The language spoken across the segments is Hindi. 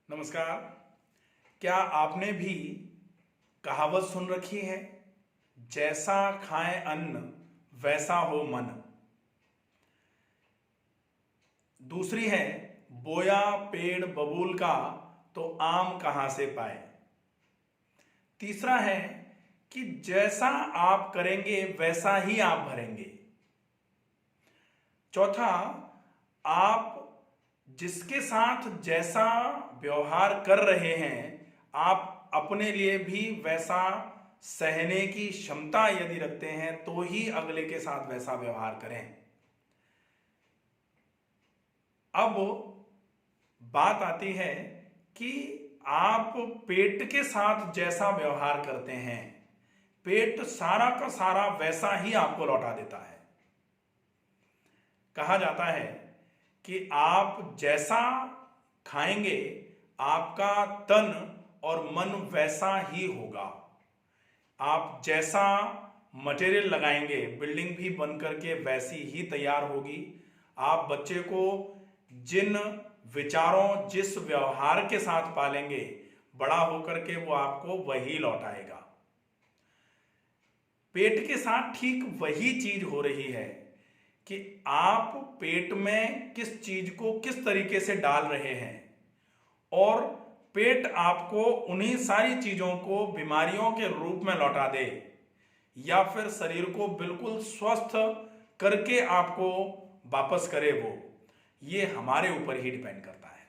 नमस्कार। क्या आपने भी कहावत सुन रखी है, जैसा खाए अन्न वैसा हो मन। दूसरी है, बोया पेड़ बबूल का तो आम कहां से पाए। तीसरा है कि जैसा आप करेंगे वैसा ही आप भरेंगे। चौथा, आप जिसके साथ जैसा व्यवहार कर रहे हैं, आप अपने लिए भी वैसा सहने की क्षमता यदि रखते हैं तो ही अगले के साथ वैसा व्यवहार करें। अब बात आती है कि आप पेट के साथ जैसा व्यवहार करते हैं, पेट सारा का सारा वैसा ही आपको लौटा देता है। कहा जाता है कि आप जैसा खाएंगे, आपका तन और मन वैसा ही होगा। आप जैसा मटेरियल लगाएंगे, बिल्डिंग भी बन करके वैसी ही तैयार होगी। आप बच्चे को जिन विचारों, जिस व्यवहार के साथ पालेंगे, बड़ा होकर के वो आपको वही लौटाएगा। पेट के साथ ठीक वही चीज हो रही है कि आप पेट में किस चीज को किस तरीके से डाल रहे हैं, और पेट आपको उन्हीं सारी चीजों को बीमारियों के रूप में लौटा दे या फिर शरीर को बिल्कुल स्वस्थ करके आपको वापस करे, वो ये हमारे ऊपर ही डिपेंड करता है।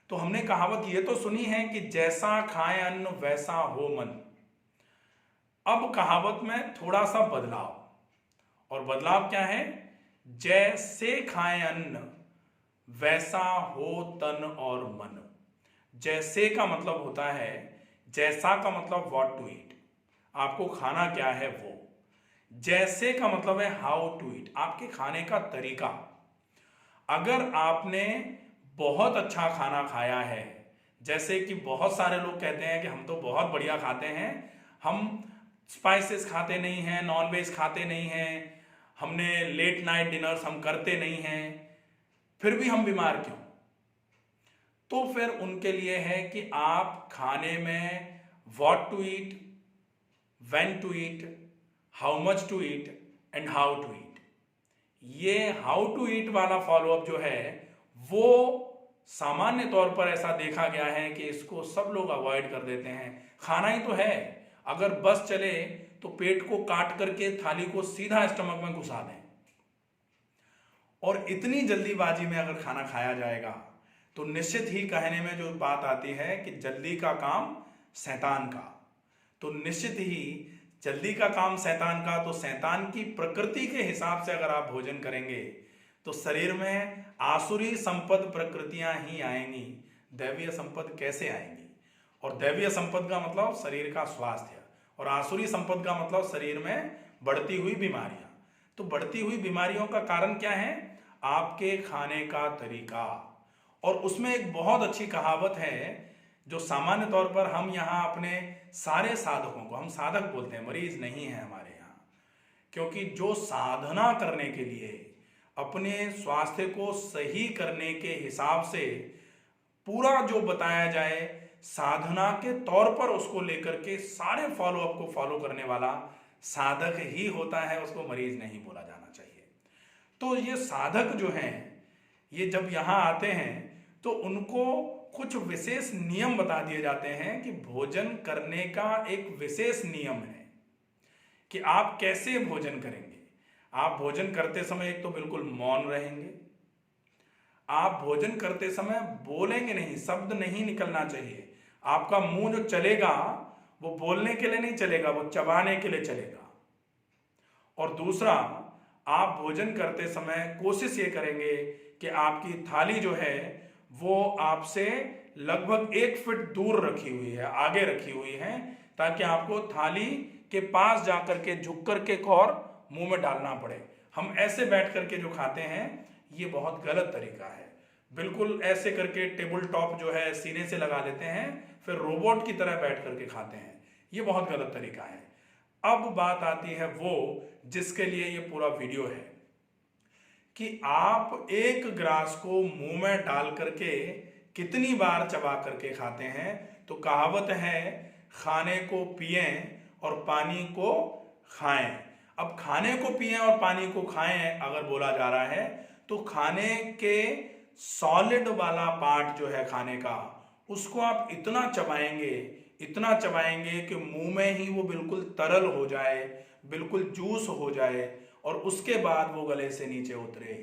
तो हमने कहावत ये तो सुनी है कि जैसा खाए अन्न वैसा हो मन। अब कहावत में थोड़ा सा बदलाव, और बदलाव क्या है? जैसे खाए अन्न वैसा हो तन और मन। जैसे का मतलब होता है, जैसा का मतलब व्हाट टू ईट, आपको खाना क्या है वो। जैसे का मतलब है हाउ टू ईट, आपके खाने का तरीका। अगर आपने बहुत अच्छा खाना खाया है, जैसे कि बहुत सारे लोग कहते हैं कि हम तो बहुत बढ़िया खाते हैं, हम स्पाइसेस खाते नहीं हैं, नॉनवेज खाते नहीं हैं, हमने लेट नाइट डिनर्स हम करते नहीं हैं, फिर भी हम बीमार क्यों? तो फिर उनके लिए है कि आप खाने में what to eat, when to eat, how much to eat and how to eat, ये हाउ टू ईट वाला फॉलोअप जो है वो सामान्य तौर पर ऐसा देखा गया है कि इसको सब लोग अवॉइड कर देते हैं। खाना ही तो है, अगर बस चले तो पेट को काट करके थाली को सीधा स्टमक में घुसा दें। और इतनी जल्दीबाजी में अगर खाना खाया जाएगा तो निश्चित ही कहने में जो बात आती है कि जल्दी का काम शैतान का, तो निश्चित ही जल्दी का काम शैतान का। तो शैतान की प्रकृति के हिसाब से अगर आप भोजन करेंगे तो शरीर में आसुरी संपद प्रकृतियां ही आएंगी, दैवीय संपद कैसे आएंगी? और दैवीय संपद का मतलब शरीर का स्वास्थ्य, और आसुरी संपद का मतलब शरीर में बढ़ती हुई बीमारियां। तो बढ़ती हुई बीमारियों का कारण क्या है? आपके खाने का तरीका। और उसमें एक बहुत अच्छी कहावत है जो सामान्य तौर पर हम यहाँ अपने सारे साधकों को, हम साधक बोलते हैं, मरीज नहीं है हमारे यहाँ, क्योंकि जो साधना करने के लिए अपने स्वास्थ्य को सही करने के हिसाब से पूरा जो बताया जाए साधना के तौर पर उसको लेकर के सारे फॉलोअप को फॉलो करने वाला साधक ही होता है, उसको मरीज नहीं बोला जाना चाहिए। तो ये साधक जो हैं, ये जब यहाँ आते हैं तो उनको कुछ विशेष नियम बता दिए जाते हैं कि भोजन करने का एक विशेष नियम है कि आप कैसे भोजन करेंगे। आप भोजन करते समय एक तो बिल्कुल मौन रहेंगे, आप भोजन करते समय बोलेंगे नहीं, शब्द नहीं निकलना चाहिए। आपका मुंह जो चलेगा वो बोलने के लिए नहीं चलेगा, वो चबाने के लिए चलेगा। और दूसरा, आप भोजन करते समय कोशिश ये करेंगे कि आपकी थाली जो है वो आपसे लगभग 1 फीट दूर रखी हुई है, आगे रखी हुई है, ताकि आपको थाली के पास जाकर के झुक करके और मुंह में डालना पड़े। हम ऐसे बैठ करके जो खाते हैं ये बहुत गलत तरीका है। बिल्कुल ऐसे करके टेबल टॉप जो है सीने से लगा लेते हैं, फिर रोबोट की तरह बैठ करके खाते हैं, ये बहुत गलत तरीका है। अब बात आती है वो जिसके लिए ये पूरा वीडियो है कि आप एक ग्रास को मुंह में डाल करके कितनी बार चबा करके खाते हैं। तो कहावत है, खाने को पिएं और पानी को खाएं। अब खाने को पिएं और पानी को खाएं अगर बोला जा रहा है तो खाने के सॉलिड वाला पार्ट जो है खाने का, उसको आप इतना चबाएंगे कि मुंह में ही वो बिल्कुल तरल हो जाए, बिल्कुल जूस हो जाए और उसके बाद वो गले से नीचे उतरे।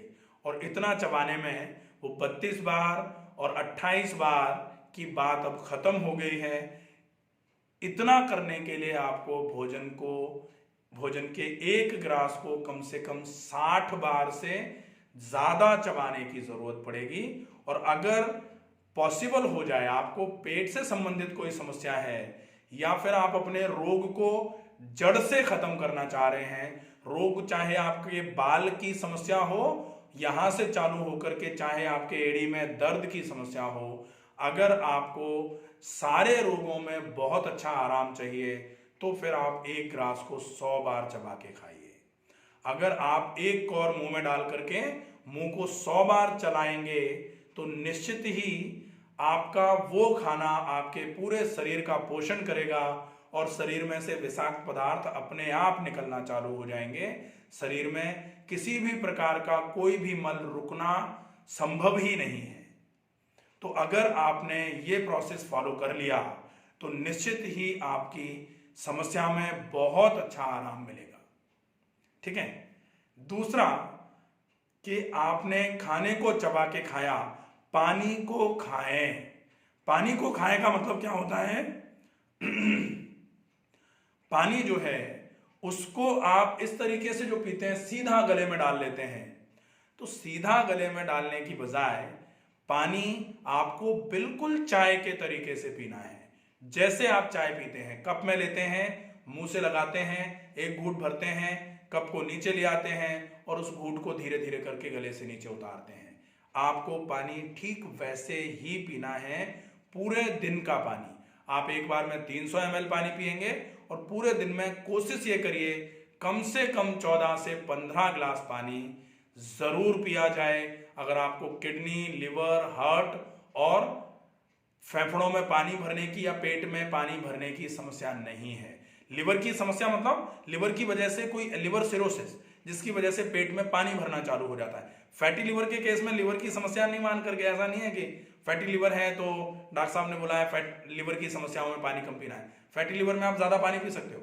और इतना चबाने में वो 32 बार और 28 बार की बात अब खत्म हो गई है। इतना करने के लिए आपको भोजन के एक ग्रास को कम से कम 60 बार से ज्यादा चबाने की जरूरत पड़ेगी। और अगर पॉसिबल हो जाए, आपको पेट से संबंधित कोई समस्या है या फिर आप अपने रोग को जड़ से खत्म करना चाह रहे हैं, रोग चाहे आपके बाल की समस्या हो, यहां से चालू होकर के चाहे आपके एड़ी में दर्द की समस्या हो, अगर आपको सारे रोगों में बहुत अच्छा आराम चाहिए तो फिर आप एक ग्रास को 100 बार चबा के खाइए। अगर आप एक कौर मुंह में डाल करके मुंह को 100 बार चलाएंगे तो निश्चित ही आपका वो खाना आपके पूरे शरीर का पोषण करेगा और शरीर में से विषाक्त पदार्थ अपने आप निकलना चालू हो जाएंगे। शरीर में किसी भी प्रकार का कोई भी मल रुकना संभव ही नहीं है। तो अगर आपने ये प्रोसेस फॉलो कर लिया तो निश्चित ही आपकी समस्या में बहुत अच्छा आराम मिलेगा। ठीक है। दूसरा कि आपने खाने को चबा के खाया, पानी को खाएं। पानी को खाएं का मतलब क्या होता है? पानी जो है उसको आप इस तरीके से जो पीते हैं, सीधा गले में डाल लेते हैं। तो सीधा गले में डालने की बजाय पानी आपको बिल्कुल चाय के तरीके से पीना है। जैसे आप चाय पीते हैं, कप में लेते हैं, मुंह से लगाते हैं, एक घूंट भरते हैं, कप को नीचे ले आते हैं और उस घूंट को धीरे धीरे करके गले से नीचे उतारते हैं। आपको पानी ठीक वैसे ही पीना है, पूरे दिन का पानी। आप एक बार में 300 ml पानी पिएंगे और पूरे दिन में कोशिश ये करिए कम से कम 14 से 15 गिलास पानी जरूर पिया जाए। अगर आपको किडनी, लिवर, हार्ट और फेफड़ों में पानी भरने की या पेट में पानी भरने की समस्या नहीं है, लिवर की समस्या मतलब लिवर की वजह से कोई लिवर सिरोसिस, जिसकी वजह से पेट में पानी भरना चालू हो जाता है। फैटी लिवर के केस में लिवर की समस्या नहीं मान करके, ऐसा नहीं है कि फैटी लिवर है तो डॉक्टर साहब ने बोला है फैट लिवर की समस्याओं में पानी कम पीना है। फैटी लिवर में आप ज्यादा पानी पी सकते हो,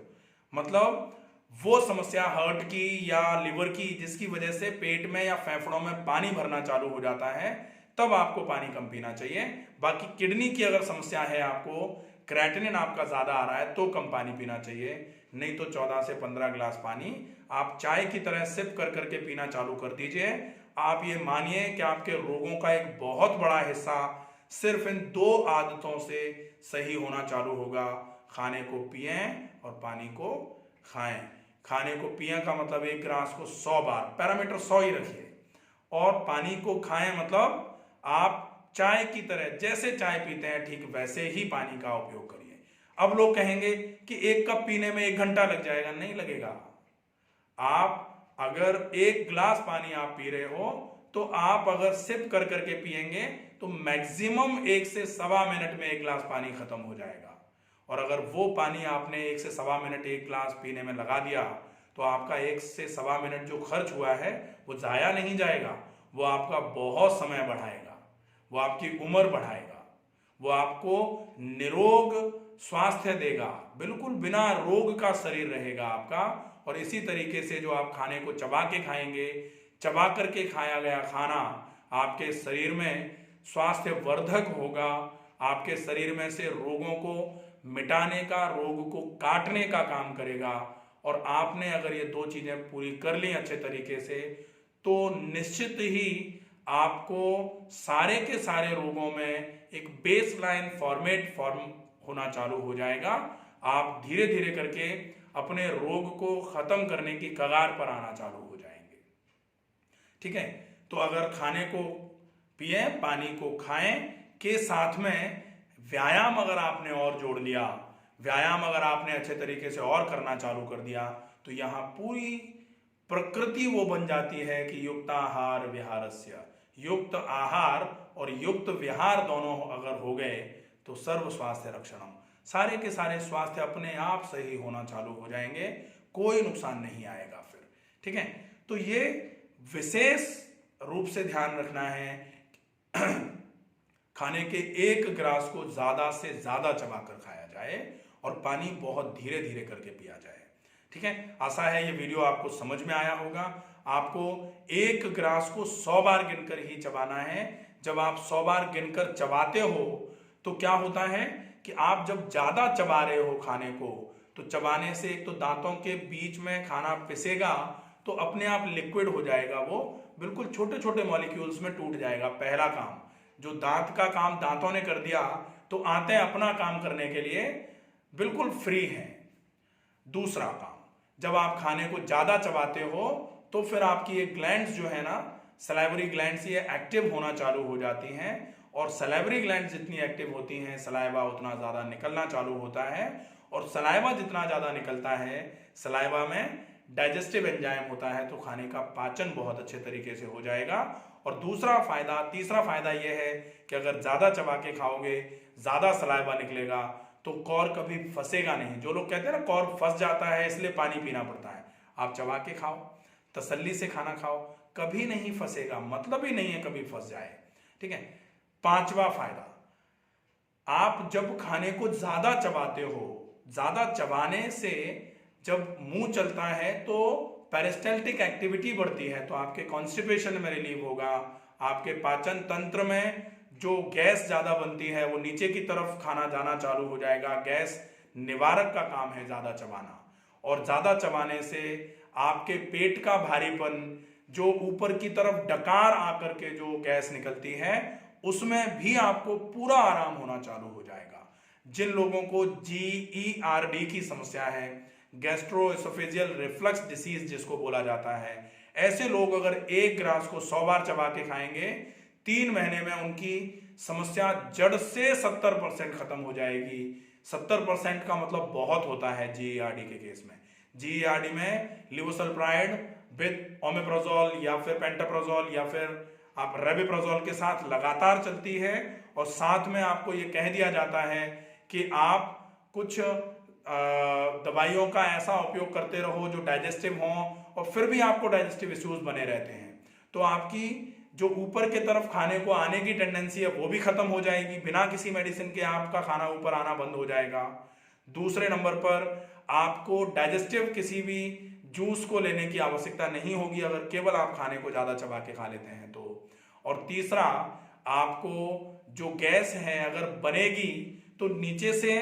मतलब वो समस्या हार्ट की या लिवर की जिसकी वजह से पेट में या फेफड़ों में पानी भरना चालू हो जाता है, तब आपको पानी कम पीना चाहिए। बाकी किडनी की अगर समस्या है, आपको क्रेटिनिन आपका ज्यादा आ रहा है, तो कम पानी पीना चाहिए। नहीं तो 14 से 15 गिलास पानी आप चाय की तरह सिप कर करके पीना चालू कर दीजिए। आप ये मानिए कि आपके रोगों का एक बहुत बड़ा हिस्सा सिर्फ इन 2 आदतों से सही होना चालू होगा। खाने को पिएं और पानी को खाएं। खाने को पिएं का मतलब एक गिलास को 100 बार, पैरामीटर 100 ही रखिए। और पानी को खाएं मतलब आप चाय की तरह जैसे चाय पीते हैं ठीक वैसे ही पानी का उपयोग करिए। अब लोग कहेंगे कि एक कप पीने में 1 घंटा लग जाएगा, नहीं लगेगा। आप अगर 1 गिलास पानी आप पी रहे हो तो आप अगर सिप कर करके पिएंगे तो मैक्सिमम 1 से 1.25 मिनट में 1 गिलास पानी खत्म हो जाएगा। और अगर वो पानी आपने 1 से 1.25 मिनट 1 गिलास पीने में लगा दिया तो आपका 1 से 1.25 मिनट जो खर्च हुआ है वो जाया नहीं जाएगा, वो आपका बहुत समय बढ़ाएगा, वो आपकी उम्र बढ़ाएगा, वो आपको निरोग स्वास्थ्य देगा, बिल्कुल बिना रोग का शरीर रहेगा आपका। और इसी तरीके से जो आप खाने को चबा के खाएंगे, चबा करके खाया गया खाना आपके शरीर में स्वास्थ्य वर्धक होगा, आपके शरीर में से रोगों को मिटाने का, रोग को काटने का काम करेगा। और आपने अगर ये 2 चीजें पूरी कर ली अच्छे तरीके से तो निश्चित ही आपको सारे के सारे रोगों में एक बेसलाइन फॉर्मेट फॉर्म होना चालू हो जाएगा। आप धीरे धीरे करके अपने रोग को खत्म करने की कगार पर आना चालू हो जाएंगे। ठीक है। तो अगर खाने को पिए, पानी को खाएं के साथ में व्यायाम अगर आपने और जोड़ लिया, व्यायाम अगर आपने अच्छे तरीके से और करना चालू कर दिया तो यहाँ पूरी प्रकृति वो बन जाती है कि युक्ताहार विहारस्य, युक्त आहार और युक्त विहार दोनों अगर हो गए तो सर्व स्वास्थ्य रक्षणम, सारे के सारे स्वास्थ्य अपने आप सही होना चालू हो जाएंगे, कोई नुकसान नहीं आएगा फिर। ठीक है, तो ये विशेष रूप से ध्यान रखना है खाने के एक ग्रास को ज्यादा से ज्यादा चबाकर खाया जाए और पानी बहुत धीरे धीरे करके पिया जाए। ठीक है, आशा है ये वीडियो आपको समझ में आया होगा। आपको एक ग्रास को 100 बार गिनकर ही चबाना है। जब आप 100 बार गिनकर चबाते हो तो क्या होता है कि आप जब ज्यादा चबा रहे हो खाने को, तो चबाने से एक तो दांतों के बीच में खाना पिसेगा तो अपने आप लिक्विड हो जाएगा, वो बिल्कुल छोटे छोटे मॉलिक्यूल्स में टूट जाएगा। पहला काम, जो दांत का काम दांतों ने कर दिया तो आते अपना काम करने के लिए बिल्कुल फ्री हैं। दूसरा काम, जब आप खाने को ज्यादा चबाते हो तो फिर आपकी ये ग्लैंड्स जो है ना, सलाइवरी ग्लैंड्स, ये एक्टिव होना चालू हो जाती हैं और सलाइवरी ग्लैंड्स जितनी एक्टिव होती हैं सलाइवा उतना ज्यादा निकलना चालू होता है और सलाइवा जितना ज्यादा निकलता है, सलाइवा में डाइजेस्टिव एंजाइम होता है तो खाने का पाचन बहुत अच्छे तरीके से हो जाएगा। और तीसरा फायदा यह है कि अगर ज्यादा चबा के खाओगे, ज्यादा सलाइवा निकलेगा तो कॉर कभी फंसेगा नहीं। जो लोग कहते हैं ना कॉर फंस जाता है इसलिए पानी पीना पड़ता है, आप चबा के खाओ, तसल्ली से खाना खाओ, कभी नहीं फंसेगा, मतलब ही नहीं है कभी फंस जाए। ठीक है, पांचवा फायदा, आप जब खाने को ज्यादा चबाते हो, ज्यादा चबाने से जब मुंह चलता है तो पेरिस्टाल्टिक एक्टिविटी बढ़ती है, तो आपके कॉन्स्टिपेशन में रिलीव होगा, आपके पाचन तंत्र में जो गैस ज्यादा बनती है वो नीचे की तरफ खाना जाना चालू हो जाएगा। गैस निवारक का काम है ज्यादा चबाना, और ज्यादा चबाने से आपके पेट का भारीपन, जो ऊपर की तरफ डकार आकर के जो गैस निकलती है, उसमें भी आपको पूरा आराम होना चालू हो जाएगा। जिन लोगों को GERD की समस्या है, गैस्ट्रोएसोफेजियल रिफ्लक्स डिसीज जिसको बोला जाता है, ऐसे लोग अगर एक ग्रास को 100 बार चबा के खाएंगे, 3 महीने में उनकी समस्या जड़ से 70% खत्म हो जाएगी। 70% का मतलब बहुत होता है GERD के केस में। GERD में लिवोसल्प्राइड विद ओमेप्रोजोल या फिर पेंटाप्रोजोल या फिर आप रेबिप्रोजोल के साथ लगातार चलती है, और साथ में आपको ये कह दिया जाता है कि आप कुछ दवाइयों का ऐसा उपयोग करते रहो जो डाइजेस्टिव हों, और फिर भी आपको डाइजेस्टिव इश्यूज बने रहते हैं तो आपकी जो ऊपर के तरफ खाने को आने की टेंडेंसी है वो भी खत्म हो जाएगी। बिना किसी मेडिसिन के आपका खाना ऊपर आना बंद हो जाएगा। दूसरे नंबर पर आपको डाइजेस्टिव किसी भी जूस को लेने की आवश्यकता नहीं होगी अगर केवल आप खाने को ज्यादा चबा के खा लेते हैं तो। और तीसरा, आपको जो गैस है अगर बनेगी तो नीचे से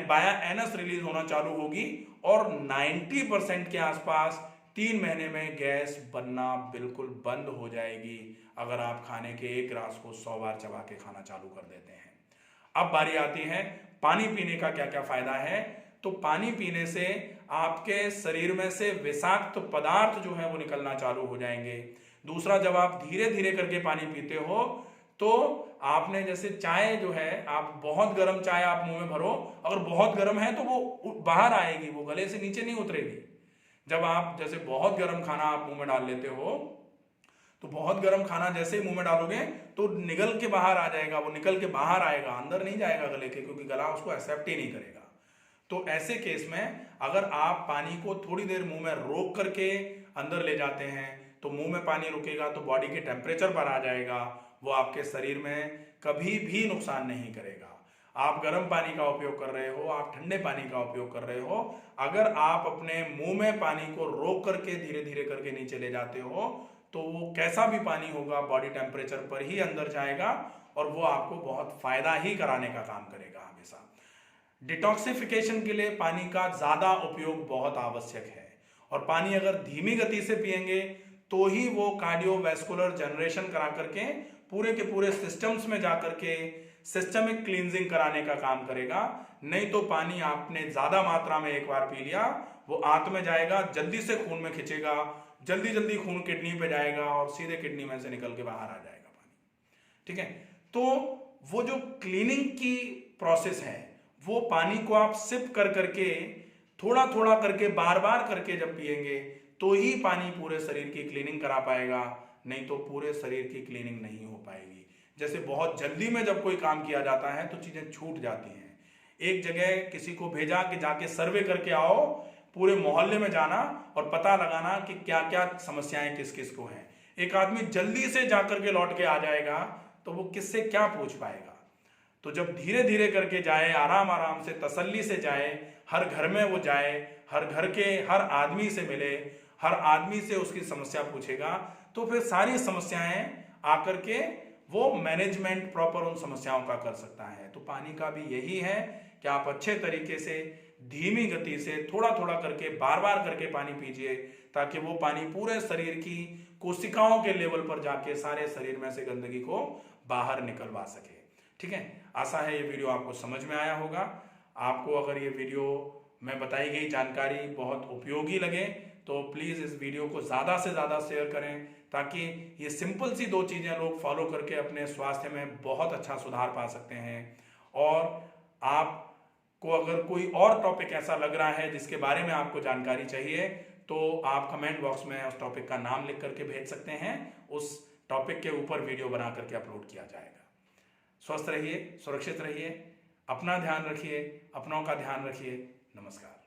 बाया एनस रिलीज होना चालू होगी, और 90% के आसपास 3 महीने में गैस बनना बिल्कुल बंद हो जाएगी अगर आप खाने के एक ग्रास को 100 बार चबा के खाना चालू कर देते हैं। अब बारी आती है पानी पीने का क्या क्या फायदा है। तो पानी पीने से आपके शरीर में से विषाक्त पदार्थ जो है वो निकलना चालू हो जाएंगे। दूसरा, जब आप धीरे धीरे करके पानी पीते हो तो आपने जैसे चाय जो है, आप बहुत गर्म चाय आप मुंह में भरो, अगर बहुत गर्म है तो वो बाहर आएगी, वो गले से नीचे नहीं उतरेगी। जब आप जैसे बहुत गर्म खाना आप मुंह में डाल लेते हो तो बहुत गर्म खाना जैसे ही मुंह में डालोगे तो निगल के बाहर आ जाएगा, वो निकल के बाहर आएगा, अंदर नहीं जाएगा गले के, क्योंकि गला उसको एक्सेप्ट ही नहीं करेगा। तो ऐसे केस में अगर आप पानी को थोड़ी देर मुंह में रोक करके अंदर ले जाते हैं तो मुंह में पानी रुकेगा तो बॉडी के टेम्परेचर पर आ जाएगा, वो आपके शरीर में कभी भी नुकसान नहीं करेगा। आप गर्म पानी का उपयोग कर रहे हो, आप ठंडे पानी का उपयोग कर रहे हो, अगर आप अपने मुंह में पानी को रोक करके धीरे धीरे करके नीचे ले जाते हो तो वो कैसा भी पानी होगा बॉडी टेम्परेचर पर ही अंदर जाएगा और वो आपको बहुत फायदा ही कराने का काम करेगा हमेशा। डिटॉक्सिफिकेशन के लिए पानी का ज्यादा उपयोग बहुत आवश्यक है, और पानी अगर धीमी गति से पिएंगे तो ही वो कार्डियोवैस्कुलर जनरेशन करा करके पूरे के पूरे सिस्टम्स में जाकर के सिस्टमिक क्लींजिंग कराने का काम करेगा। नहीं तो पानी आपने ज्यादा मात्रा में एक बार पी लिया, वो आंत में जाएगा, जल्दी से खून में खिंचेगा, जल्दी जल्दी खून किडनी पे जाएगा और सीधे किडनी में से निकल के बाहर आ जाएगा पानी। ठीक है, तो वो जो क्लीनिंग की प्रोसेस है वो पानी को आप सिप कर करके थोड़ा थोड़ा करके बार बार करके जब पिएंगे तो ही पानी पूरे शरीर की क्लीनिंग करा पाएगा। नहीं तो पूरे शरीर की क्लीनिंग नहीं हो पाएगी। जैसे बहुत जल्दी में जब कोई काम किया जाता है तो चीजें छूट जाती हैं। एक जगह किसी को भेजा कि जाके सर्वे करके आओ, पूरे मोहल्ले में जाना और पता लगाना कि क्या क्या समस्याएं किस किस को हैं। एक आदमी जल्दी से जाकर के लौट के आ जाएगा तो वो किससे क्या पूछ पाएगा। तो जब धीरे धीरे करके जाए, आराम आराम से तसल्ली से जाए, हर घर में वो जाए, हर घर के हर आदमी से मिले, हर आदमी से उसकी समस्या पूछेगा, तो फिर सारी समस्याएं आकर के वो मैनेजमेंट प्रॉपर उन समस्याओं का कर सकता है। तो पानी का भी यही है कि आप अच्छे तरीके से धीमी गति से थोड़ा थोड़ा करके बार बार करके पानी पीजिए, ताकि वो पानी पूरे शरीर की कोशिकाओं के लेवल पर जाके सारे शरीर में से गंदगी को बाहर निकलवा सके। ठीक है, आशा है ये वीडियो आपको समझ में आया होगा। आपको अगर ये वीडियो में बताई गई जानकारी बहुत उपयोगी लगे तो प्लीज़ इस वीडियो को ज़्यादा से ज़्यादा शेयर करें, ताकि ये सिंपल सी 2 चीज़ें लोग फॉलो करके अपने स्वास्थ्य में बहुत अच्छा सुधार पा सकते हैं। और आपको अगर कोई और टॉपिक ऐसा लग रहा है जिसके बारे में आपको जानकारी चाहिए तो आप कमेंट बॉक्स में उस टॉपिक का नाम लिख करके भेज सकते हैं। उस टॉपिक के ऊपर वीडियो बना करके अपलोड किया जाएगा। स्वस्थ रहिए, सुरक्षित रहिए, अपना ध्यान रखिए, अपनों का ध्यान रखिए। नमस्कार।